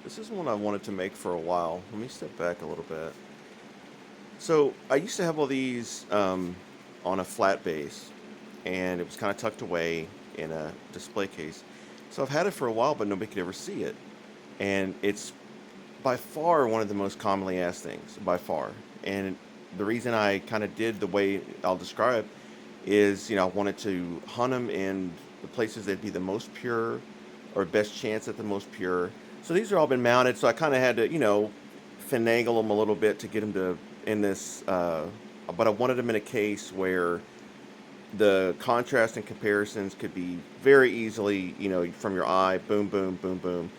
This is one I wanted to make for a while. Let me step back a little bit. So I used to have all these on a flat base, and it was kind of tucked away in a display case. So I've had it for a while, but nobody could ever see it. And it's by far one of the most commonly asked things, by far. And the reason I kind of did the way I'll describe is, I wanted to hunt them in the places that'd be the most pure or best chance at the most pure. So these are all been mounted. So I kind of had to, finagle them a little bit to get them to in this. But I wanted them in a case where the contrast and comparisons could be very easily, from your eye, boom, boom, boom, boom.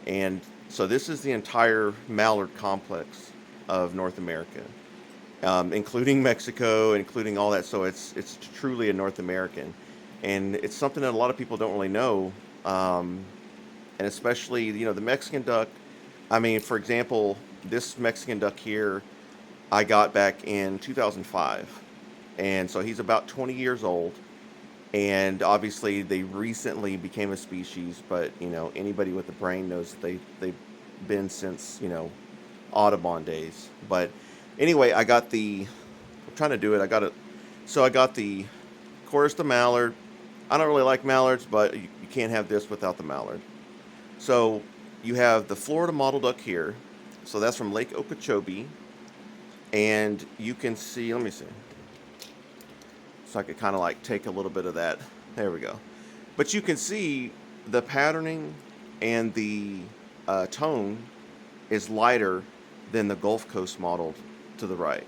And so this is the entire mallard complex of North America, including Mexico, including all that. So it's truly a North American, and it's something that a lot of people don't really know, and especially the Mexican duck. I mean, for example, this Mexican duck here, I got back in 2005, and so he's about 20 years old. And obviously, they recently became a species, but anybody with a brain knows that they've been since Audubon days. But anyway, I'm trying to do it. I got it. So I got of course, the mallard. I don't really like mallards, but you can't have this without the mallard. So you have the Florida mottled duck here. So that's from Lake Okeechobee, and you can see. Let me see. So I could kind of like take a little bit of that. There we go. But you can see the patterning and the tone is lighter than the Gulf Coast mottled to the right.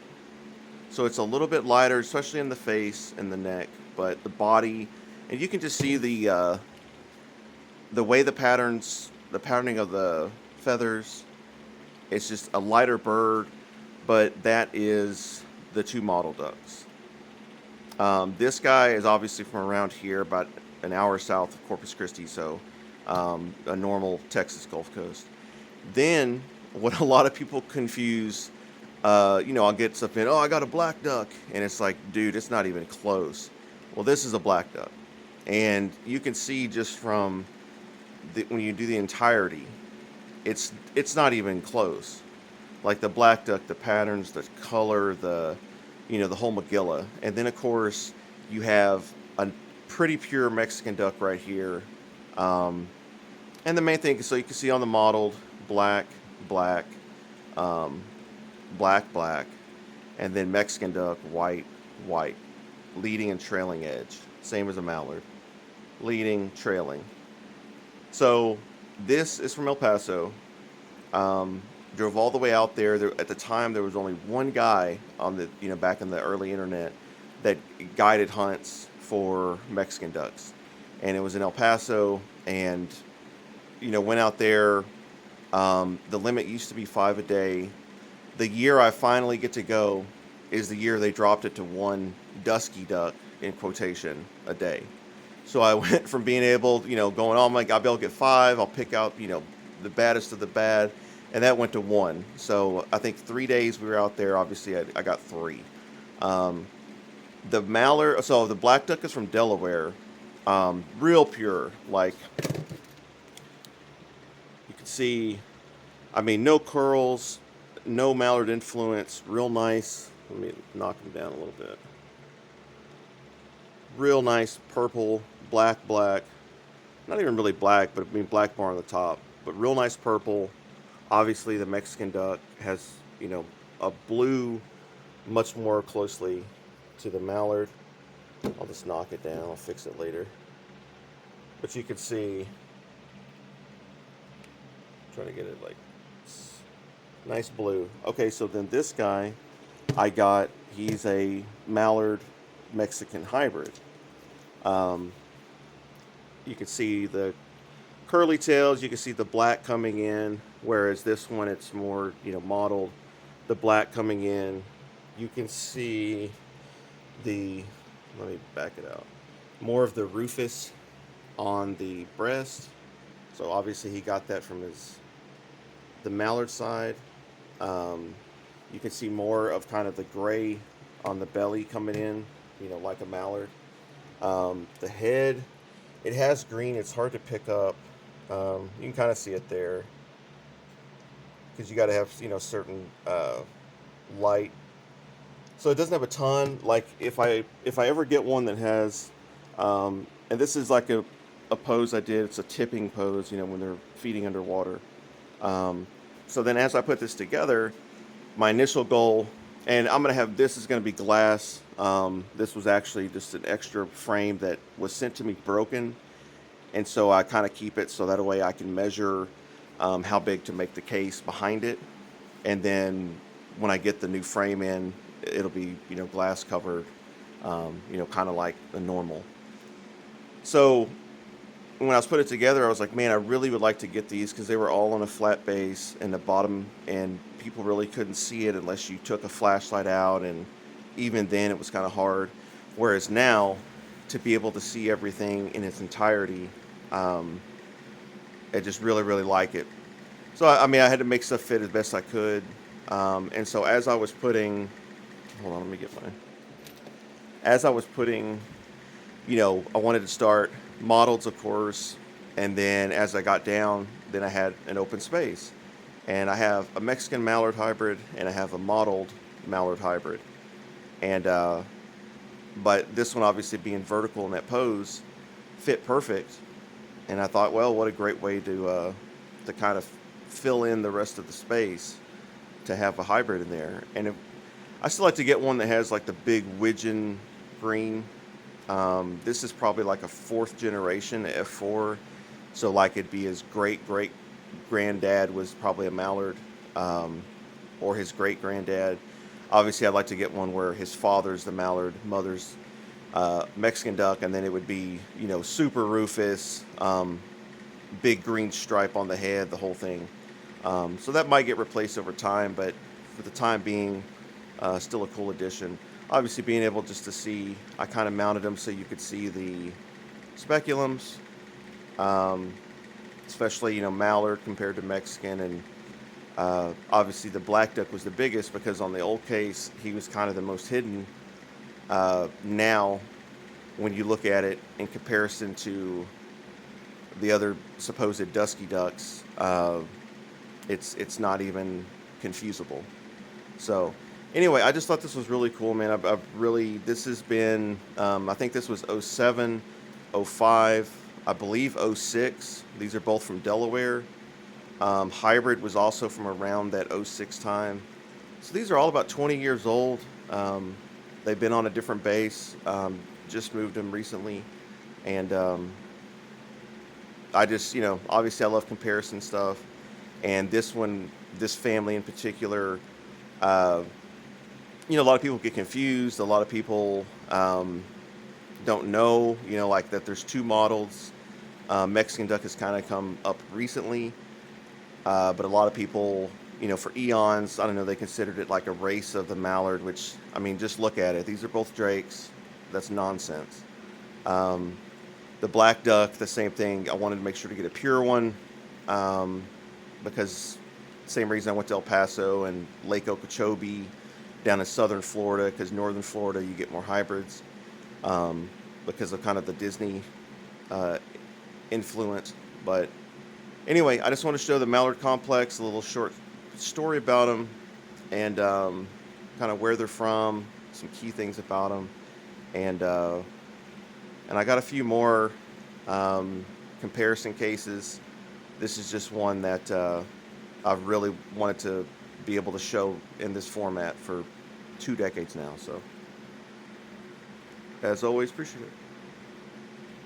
So it's a little bit lighter, especially in the face and the neck, but the body, and you can just see the way the patterning of the feathers. It's just a lighter bird, but that is the two mottled ducks. This guy is obviously from around here, about an hour south of Corpus Christi, so a normal Texas Gulf Coast. Then, what a lot of people confuse, I'll get something, oh, I got a black duck, and it's like, dude, it's not even close. Well, this is a black duck, and you can see just from when you do the entirety, it's not even close. Like the black duck, the patterns, the color, the whole Magilla. And then, of course, you have a pretty pure Mexican duck right here. And the main thing, so you can see on the mottled, black, black, um, black, black, and then Mexican duck, white, white, leading and trailing edge. Same as a mallard. Leading, trailing. So this is from El Paso. Drove all the way out there. At the time, there was only one guy on back in the early internet that guided hunts for Mexican ducks, and it was in El Paso. And went out there. The limit used to be 5 a day. The year I finally get to go is the year they dropped it to one dusky duck in quotation a day. So I went from being able, going, oh my God, I'll be able to get 5. I'll pick out, the baddest of the bad. And that went to 1. So I think 3 days we were out there. Obviously, I got 3. The mallard, so the black duck is from Delaware. Real pure. Like, you can see, I mean, no curls, no mallard influence. Real nice. Let me knock him down a little bit. Real nice purple, black, black. Not even really black, but I mean black bar on the top. But real nice purple. Obviously, the Mexican duck has, a blue much more closely to the mallard. I'll just knock it down. I'll fix it later. But you can see, trying to get it like nice blue. Okay, so then this guy he's a mallard Mexican hybrid. You can see the curly tails, you can see the black coming in, whereas this one it's more, mottled. The black coming in, you can see let me back it out, more of the rufous on the breast. So obviously he got that from the mallard side. You can see more of kind of the gray on the belly coming in, like a mallard. The head, it has green. It's hard to pick up. You can kind of see it there. because you got to have certain light. So it doesn't have a ton. Like if I ever get one that has, and this is like a pose I did. It's a tipping pose, when they're feeding underwater. Um, so then as I put this together, my initial goal, and I'm gonna have this is gonna be glass. This was actually just an extra frame that was sent to me broken, and so I kind of keep it so that way I can measure how big to make the case behind it, and then when I get the new frame in, it'll be glass covered, kind of like the normal. So when I was putting it together, I was like, man, I really would like to get these because they were all on a flat base in the bottom, and people really couldn't see it unless you took a flashlight out, and even then it was kind of hard. Whereas now, to be able to see everything in its entirety, um, I just really, really like it. So I mean, I had to make stuff fit as best I could, and so as I was putting, hold on, let me get mine. As I was putting, I wanted to start models, of course, and then as I got down, then I had an open space. And I have a Mexican Mallard hybrid and I have a mottled Mallard hybrid. And, but this one obviously being vertical in that pose fit perfect. And I thought, well, what a great way to kind of fill in the rest of the space to have a hybrid in there. And I still like to get one that has like the big widgeon green. This is probably like a fourth generation F4, so like it'd be his great great granddad was probably a Mallard, or his great granddad. Obviously, I'd like to get one where his father's the Mallard, mother's Mexican duck, and then it would be super rufous, big green stripe on the head, the whole thing. So that might get replaced over time, but for the time being, still a cool addition. Obviously, being able just to see, I kind of mounted them so you could see the speculums, um, especially Mallard compared to Mexican, and obviously the black duck was the biggest because on the old case he was kind of the most hidden. Now, when you look at it in comparison to the other supposed dusky ducks, it's not even confusable. So, anyway, I just thought this was really cool, man. I've really, this has been, I think this was '07, '05, I believe '06. These are both from Delaware. Hybrid was also from around that '06 time. So these are all about 20 years old. They've been on a different base. Just moved them recently. And I just, obviously I love comparison stuff. And this one, this family in particular, uh, a lot of people get confused. A lot of people don't know, like that there's two models. Mexican duck has kind of come up recently, but a lot of people, for eons, I don't know, they considered it like a race of the mallard, which, I mean, just look at it. These are both drakes. That's nonsense. Um, the black duck, the same thing. I wanted to make sure to get a pure one, because same reason I went to El Paso and Lake Okeechobee down in southern Florida, because northern Florida you get more hybrids, because of kind of the Disney uh, influence. But anyway, I just want to show the Mallard complex, a little short story about them, and kind of where they're from, some key things about them, and I got a few more comparison cases. This is just one that I've really wanted to be able to show in this format for 2 decades now. So, as always, appreciate it.